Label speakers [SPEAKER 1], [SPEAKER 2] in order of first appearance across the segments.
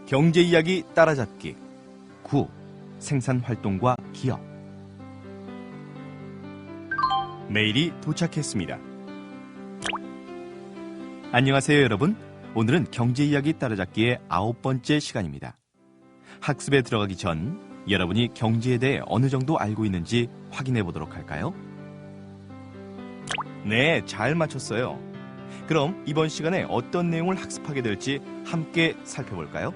[SPEAKER 1] 경제 이야기 따라잡기 9. 생산활동과 기업. 메일이 도착했습니다. 안녕하세요, 여러분. 오늘은 경제 이야기 따라잡기의 9번째 시간입니다. 학습에 들어가기 전 여러분이 경제에 대해 어느 정도 알고 있는지 확인해 보도록 할까요? 네, 잘 맞췄어요. 그럼 이번 시간에 어떤 내용을 학습하게 될지 함께 살펴볼까요?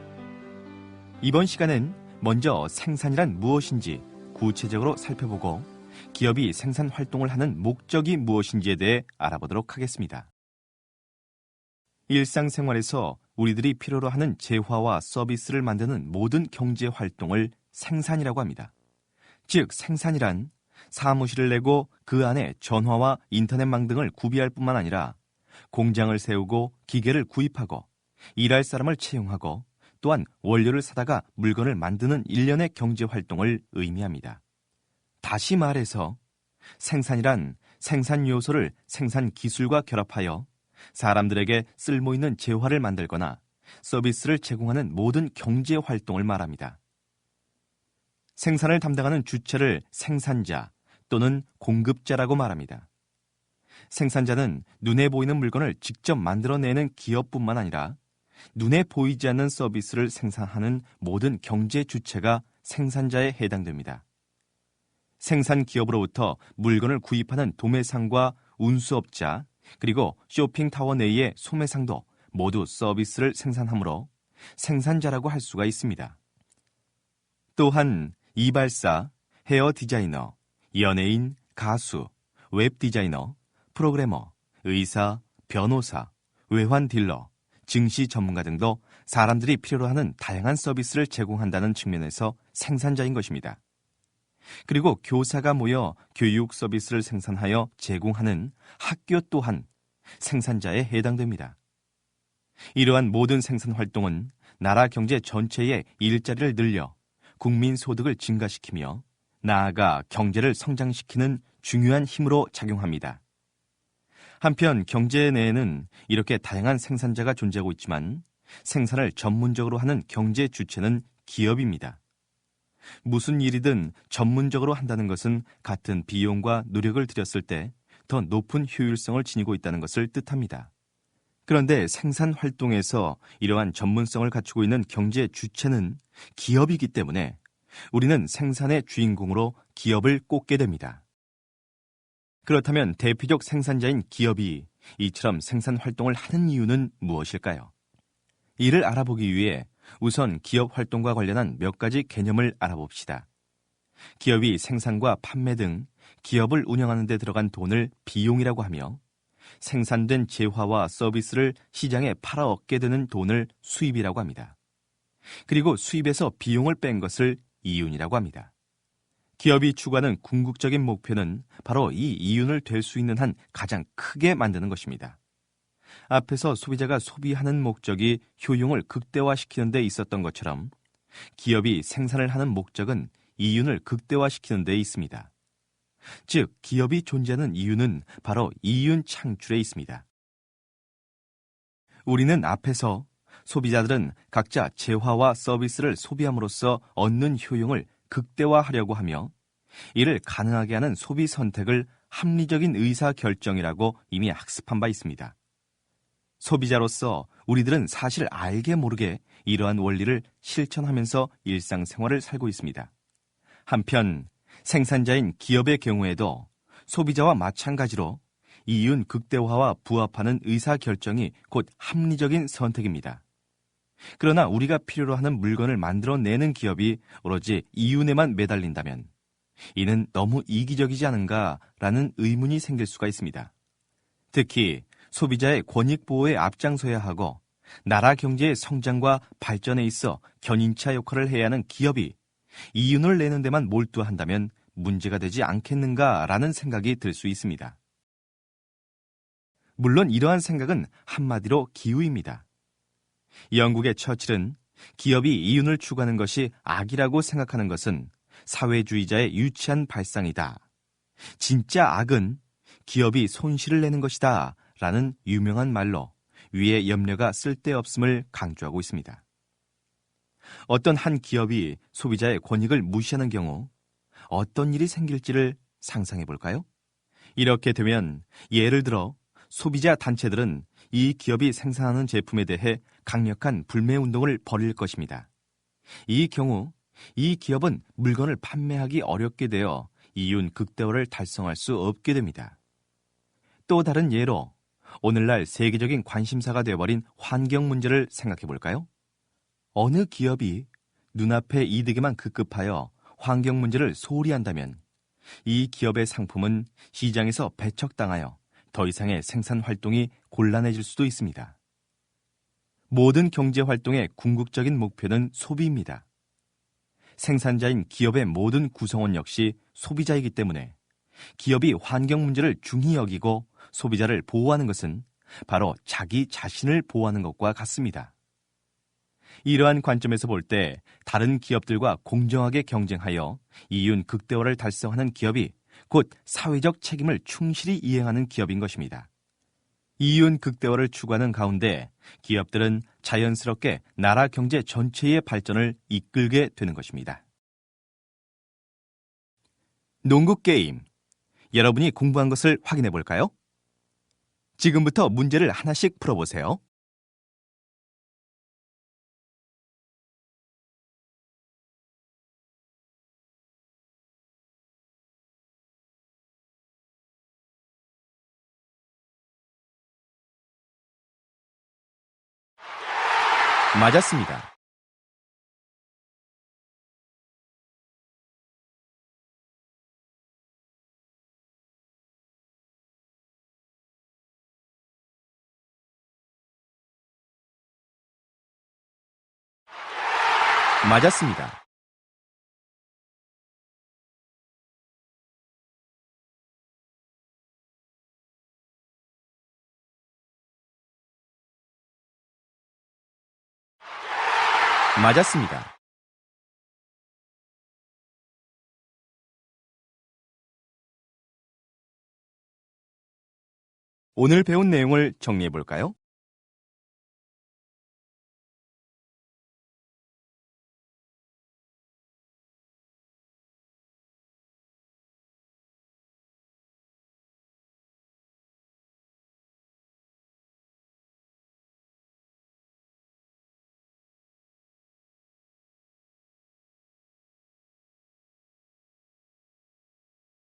[SPEAKER 1] 이번 시간엔 먼저 생산이란 무엇인지 구체적으로 살펴보고 기업이 생산 활동을 하는 목적이 무엇인지에 대해 알아보도록 하겠습니다. 일상생활에서 우리들이 필요로 하는 재화와 서비스를 만드는 모든 경제 활동을 생산이라고 합니다. 즉, 생산이란 사무실을 내고 그 안에 전화와 인터넷망 등을 구비할 뿐만 아니라 공장을 세우고 기계를 구입하고 일할 사람을 채용하고 또한 원료를 사다가 물건을 만드는 일련의 경제 활동을 의미합니다. 다시 말해서 생산이란 생산 요소를 생산 기술과 결합하여 사람들에게 쓸모있는 재화를 만들거나 서비스를 제공하는 모든 경제 활동을 말합니다. 생산을 담당하는 주체를 생산자 또는 공급자라고 말합니다. 생산자는 눈에 보이는 물건을 직접 만들어내는 기업뿐만 아니라 눈에 보이지 않는 서비스를 생산하는 모든 경제 주체가 생산자에 해당됩니다. 생산 기업으로부터 물건을 구입하는 도매상과 운수업자, 그리고 쇼핑타워 내의 소매상도 모두 서비스를 생산하므로 생산자라고 할 수가 있습니다. 또한 이발사, 헤어 디자이너, 연예인, 가수, 웹 디자이너, 프로그래머, 의사, 변호사, 외환 딜러, 증시 전문가 등도 사람들이 필요로 하는 다양한 서비스를 제공한다는 측면에서 생산자인 것입니다. 그리고 교사가 모여 교육 서비스를 생산하여 제공하는 학교 또한 생산자에 해당됩니다. 이러한 모든 생산 활동은 나라 경제 전체의 일자리를 늘려 국민 소득을 증가시키며 나아가 경제를 성장시키는 중요한 힘으로 작용합니다. 한편 경제 내에는 이렇게 다양한 생산자가 존재하고 있지만 생산을 전문적으로 하는 경제 주체는 기업입니다. 무슨 일이든 전문적으로 한다는 것은 같은 비용과 노력을 들였을 때 더 높은 효율성을 지니고 있다는 것을 뜻합니다. 그런데 생산 활동에서 이러한 전문성을 갖추고 있는 경제 주체는 기업이기 때문에 우리는 생산의 주인공으로 기업을 꼽게 됩니다. 그렇다면 대표적 생산자인 기업이 이처럼 생산 활동을 하는 이유는 무엇일까요? 이를 알아보기 위해 우선 기업 활동과 관련한 몇 가지 개념을 알아봅시다. 기업이 생산과 판매 등 기업을 운영하는 데 들어간 돈을 비용이라고 하며 생산된 재화와 서비스를 시장에 팔아 얻게 되는 돈을 수입이라고 합니다. 그리고 수입에서 비용을 뺀 것을 이윤이라고 합니다. 기업이 추구하는 궁극적인 목표는 바로 이 이윤을 될 수 있는 한 가장 크게 만드는 것입니다. 앞에서 소비자가 소비하는 목적이 효용을 극대화시키는 데 있었던 것처럼 기업이 생산을 하는 목적은 이윤을 극대화시키는 데 있습니다. 즉, 기업이 존재하는 이유는 바로 이윤 창출에 있습니다. 우리는 앞에서 소비자들은 각자 재화와 서비스를 소비함으로써 얻는 효용을 극대화하려고 하며 이를 가능하게 하는 소비 선택을 합리적인 의사결정이라고 이미 학습한 바 있습니다. 소비자로서 우리들은 사실 알게 모르게 이러한 원리를 실천하면서 일상생활을 살고 있습니다. 한편 생산자인 기업의 경우에도 소비자와 마찬가지로 이윤 극대화와 부합하는 의사결정이 곧 합리적인 선택입니다. 그러나 우리가 필요로 하는 물건을 만들어내는 기업이 오로지 이윤에만 매달린다면 이는 너무 이기적이지 않은가라는 의문이 생길 수가 있습니다. 특히 소비자의 권익 보호에 앞장서야 하고 나라 경제의 성장과 발전에 있어 견인차 역할을 해야 하는 기업이 이윤을 내는 데만 몰두한다면 문제가 되지 않겠는가라는 생각이 들 수 있습니다. 물론 이러한 생각은 한마디로 기우입니다. 영국의 처칠은 기업이 이윤을 추구하는 것이 악이라고 생각하는 것은 사회주의자의 유치한 발상이다. 진짜 악은 기업이 손실을 내는 것이다 라는 유명한 말로 위의 염려가 쓸데없음을 강조하고 있습니다. 어떤 한 기업이 소비자의 권익을 무시하는 경우 어떤 일이 생길지를 상상해 볼까요? 이렇게 되면 예를 들어 소비자 단체들은 이 기업이 생산하는 제품에 대해 강력한 불매 운동을 벌일 것입니다. 이 경우 이 기업은 물건을 판매하기 어렵게 되어 이윤 극대화를 달성할 수 없게 됩니다. 또 다른 예로 오늘날 세계적인 관심사가 되어버린 환경 문제를 생각해 볼까요? 어느 기업이 눈앞의 이득에만 급급하여 환경 문제를 소홀히 한다면 이 기업의 상품은 시장에서 배척당하여 더 이상의 생산 활동이 곤란해질 수도 있습니다. 모든 경제 활동의 궁극적인 목표는 소비입니다. 생산자인 기업의 모든 구성원 역시 소비자이기 때문에 기업이 환경 문제를 중히 여기고 소비자를 보호하는 것은 바로 자기 자신을 보호하는 것과 같습니다. 이러한 관점에서 볼 때 다른 기업들과 공정하게 경쟁하여 이윤 극대화를 달성하는 기업이 곧 사회적 책임을 충실히 이행하는 기업인 것입니다. 이윤 극대화를 추구하는 가운데 기업들은 자연스럽게 나라 경제 전체의 발전을 이끌게 되는 것입니다. 농구 게임. 여러분이 공부한 것을 확인해 볼까요? 지금부터 문제를 하나씩 풀어보세요. 맞았습니다. 맞았습니다. 맞았습니다. 오늘 배운 내용을 정리해 볼까요?